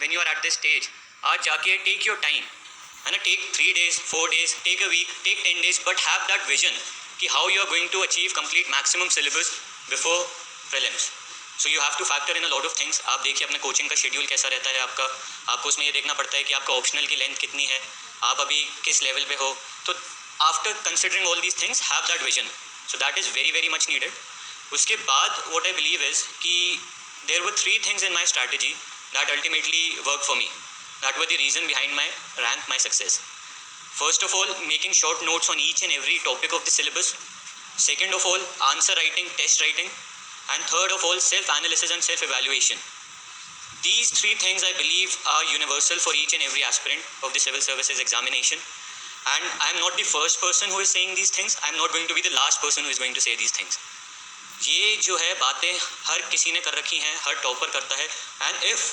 when you are at this stage, आज जाके take your time, है ना, take 3 days, 4 days, take a week, take 10 days, but have that vision कि how you are going to achieve complete maximum syllabus before prelims. So you have to factor in a lot of things. आप देखिए अपने coaching का schedule कैसा रहता है आपका, आपको उसमें ये देखना पड़ता है कि आपका ऑप्शनल की लेंथ कितनी है, आप अभी किस लेवल पे हो. तो after considering all these things have that vision. So that is very very much needed. उसके बाद व्हाट आई बिलीव इज़ कि there were 3 things in my strategy that ultimately work for me. That were the reason behind my rank, my success. First of all, making short notes on each and every topic of the syllabus. Second of all, answer writing, test writing. And third of all, self-analysis and self-evaluation. These 3 things I believe are universal for each and every aspirant of the civil services examination. And I am not the first person who is saying these things. I am not going to be the last person who is going to say these things. ये जो है बातें हर किसी ने कर रखी हैं, हर topper करता है. And if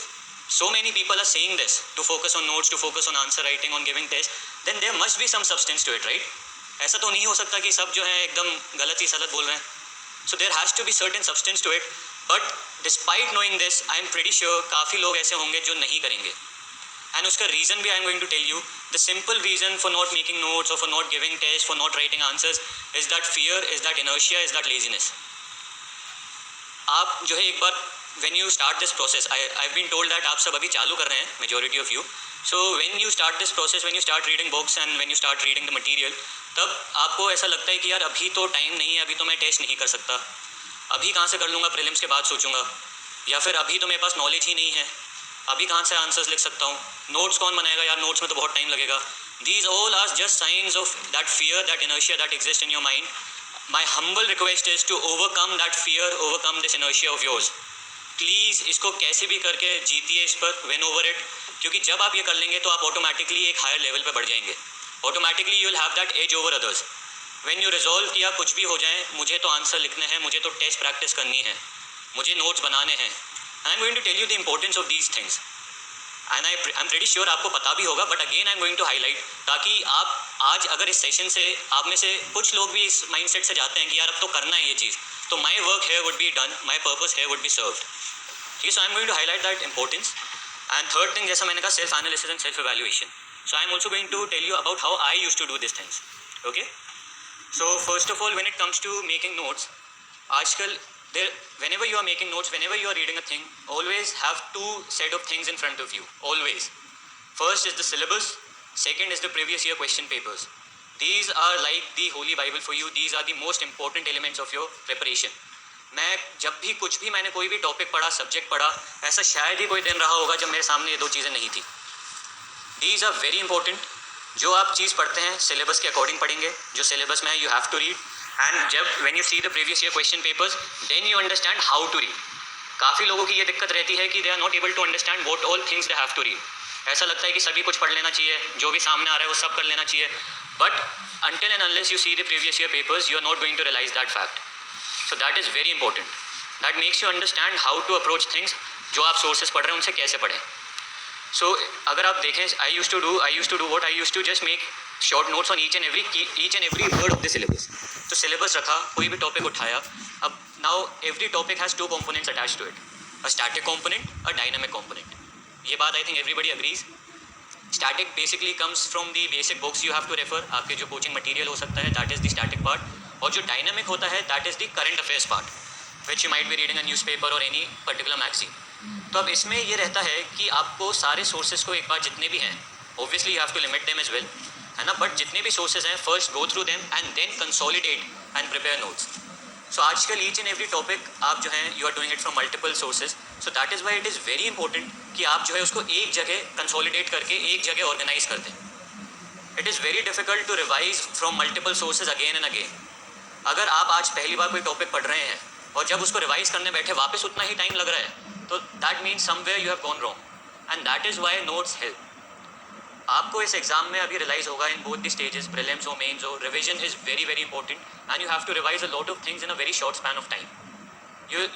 so many people are saying this to focus on notes, to focus on answer writing, on giving tests, then there must be some substance to it, right? ऐसा तो नहीं हो सकता कि सब जो है एकदम गलत ही सलत बोल रहे हैं. So there has to be certain substance to it. But despite knowing this, I am pretty sure काफ़ी लोग ऐसे होंगे जो नहीं करेंगे. And उसका reason भी I am going to tell you. The simple reason for not making notes or for not giving tests, for not writing answers is that fear, is that inertia, is that laziness. आप जो है एक बार when you start this process, I've been told that आप सब अभी चालू कर रहे हैं, majority of you. So when you start this process, when you start reading books and when you start reading the material, तब आपको ऐसा लगता है कि यार अभी तो टाइम नहीं है, अभी तो मैं टेस्ट नहीं कर सकता, अभी कहाँ से कर लूँगा, प्रीलिम्स के बाद सोचूंगा, या फिर अभी तो मेरे पास नॉलेज ही नहीं है, अभी कहाँ से आंसर्स लिख सकता हूँ, नोट्स कौन बनाएगा यार, नोट्स में तो बहुत टाइम लगेगा. These all are just signs of that fear, that inertia that exists in your mind. My humble request is to overcome that fear, overcome this inertia of yours. Please इसको कैसे भी करके जीतिए इस पर, विन ओवर इट. क्योंकि जब आप ये कर लेंगे तो आप ऑटोमेटिकली एक हायर लेवल पे बढ़ जाएंगे. Automatically you will have that edge over others. When you resolve किया कुछ भी हो जाए, मुझे तो आंसर लिखने हैं, मुझे तो टेस्ट प्रैक्टिस करनी है, मुझे नोट्स बनाने हैं. I am going to tell you the importance of these things. And I am pretty sure आपको पता भी होगा, but again I am going to highlight, ताकि आप आज अगर इस सेशन से आप में से कुछ लोग भी इस माइंडसेट से जाते हैं कि यार अब तो करना है ये चीज़, तो my work here would be done, my purpose here would be served. Okay, so I'm going to highlight that importance. And third thing, जैसा मैंने कहा, self analysis and self evaluation. So I'm also going to tell you about how I used to do these things. Okay, so first of all, when it comes to making notes, आजकल whenever you are making notes, whenever you are reading a thing, always have 2 set of things in front of you, always. First is the syllabus, second is the previous year question papers. These are like the holy bible for you. These are the most important elements of your preparation. मैं जब भी कुछ भी मैंने कोई भी topic पढ़ा, subject पढ़ा, ऐसा शायद ही कोई दिन रहा होगा जब मेरे सामने ये 2 चीज़ें नहीं थी. These are very important. जो आप चीज़ पढ़ते हैं सिलेबस के अकॉर्डिंग पढ़ेंगे, जो सिलेबस में है you have to read. And जब when you see the previous year question papers, then you understand how to read. काफ़ी लोगों की ये दिक्कत रहती है कि they are not able to understand what all things they have to read. ऐसा लगता है कि सभी कुछ पढ़ लेना चाहिए, जो भी सामने आ रहा है वो सब कर लेना चाहिए. But until and unless you see the previous year papers, you are not going to realize that fact. So that is very important. That makes you understand how to approach things. जो आप sources पढ़ रहे हैं उनसे कैसे पढ़ें. So अगर आप देखें, I used to do what I used to just make short notes on each and every word of the syllabus. तो syllabus रखा, कोई भी topic उठाया. अब now every topic has 2 components attached to it. A static component, a dynamic component. ये बात I think everybody agrees. Static basically comes from the basic books you have to refer. आपके जो coaching material हो सकता है, that is the static part. और जो dynamic होता है, that is the current affairs part, which you might be reading a newspaper or any particular magazine. तो अब इसमें ये रहता है कि आपको सारे sources को एक बार जितने भी हैं, obviously you have to limit them as well, है ना, but जितने भी sources हैं, first go through them and then consolidate and prepare notes. So आजकल each and every topic आप जो हैं you are doing it from multiple sources. So that is why it is very important कि आप जो है उसको एक जगह consolidate करके एक जगह organize कर दें. It is very difficult to revise from multiple sources again and again. अगर आप आज पहली बार कोई टॉपिक पढ़ रहे हैं और जब उसको रिवाइज करने बैठे वापस उतना ही टाइम लग रहा है, तो that means somewhere you have gone wrong. And that is why notes help. आपको इस एग्जाम में अभी रियलाइज होगा in both the stages, prelims हो, मेंस हो, revision is very very important and you have to revise a lot of things in a very short span of time.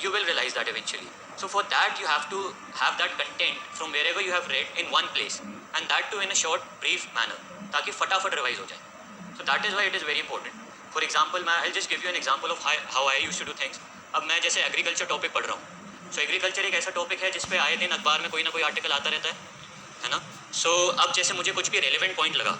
You will realize that eventually. So for that you have to have that content from wherever you have read in one place, and that too in a short brief manner, ताकि फटाफट revise हो जाए. So that is why it is very important. For example, I'll just give you an example of how I used to do things. अब मैं जैसे agriculture topic पढ़ रहा हूँ, सो एग्रीकल्चर एक ऐसा टॉपिक है जिस पे आए दिन अखबार में कोई ना कोई आर्टिकल आता रहता है ना. सो अब जैसे मुझे कुछ भी रेलिवेंट पॉइंट लगा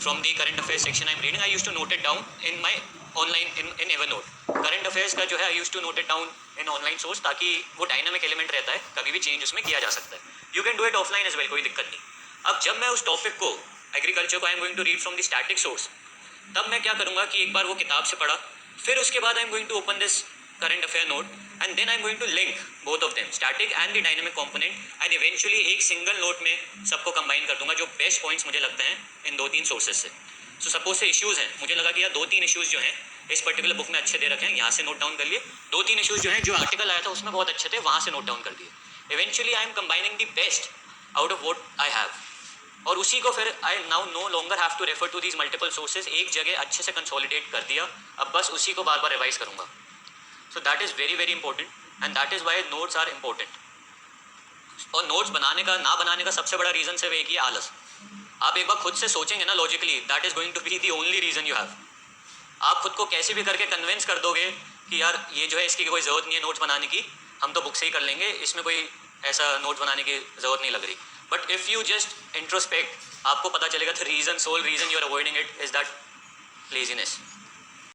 from the current affairs section I am reading, I use to note it down in my online in Evernote. Current affairs का जो है I use to note it down in online source, ताकि वो dynamic element रहता है, कभी भी change उसमें किया जा सकता है. You can do it offline as well, कोई दिक्कत नहीं. अब जब मैं उस टॉपिक को एग्रीकल्चर को I am going to read from the static source, तब मैं क्या करूँगा कि एक बार वो किताब से पढ़ा, फिर उसके बाद I am going to open this current affair note and then I am going to link both of them, static and the dynamic component, and eventually एक सिंगल नोट में सबको कंबाइन कर दूंगा जो बेस्ट पॉइंट्स मुझे लगते हैं इन 2-3 sources से. सो सपोज से इश्यूज़ हैं, मुझे लगा कि यार 2-3 इश्यूज़ जो हैं इस पर्टिकुलर बुक में अच्छे दे रखे हैं, यहाँ से नोट डाउन कर लिए. 2-3 इश्यूज़ जो हैं जो आर्टिकल आया था उसमें बहुत अच्छे थे, वहाँ से नोट डाउन कर दिए. Eventually I am combining the best out of what I have, और उसी को फिर I now no longer have to refer to these multiple sources. एक जगह अच्छे से कंसोलिडेट कर दिया, अब बस उसी को बार बार रिवाइज करूँगा. So that is very very important and that is why notes are important. और नोट्स बनाने का ना बनाने का सबसे बड़ा रीज़न सिर्फ एक ही, आलस. आप एक बार खुद से सोचेंगे ना logically, that is going to be the only reason you have. आप खुद को कैसे भी करके कन्विंस कर दोगे कि यार ये जो है इसकी कोई ज़रूरत नहीं है नोट्स बनाने की, हम तो बुक से ही कर लेंगे, इसमें कोई ऐसा नोट्स बनाने की ज़रूरत नहीं लग रही. But if you just introspect, आपको पता चलेगा the reason, sole reason you are avoiding it is that laziness.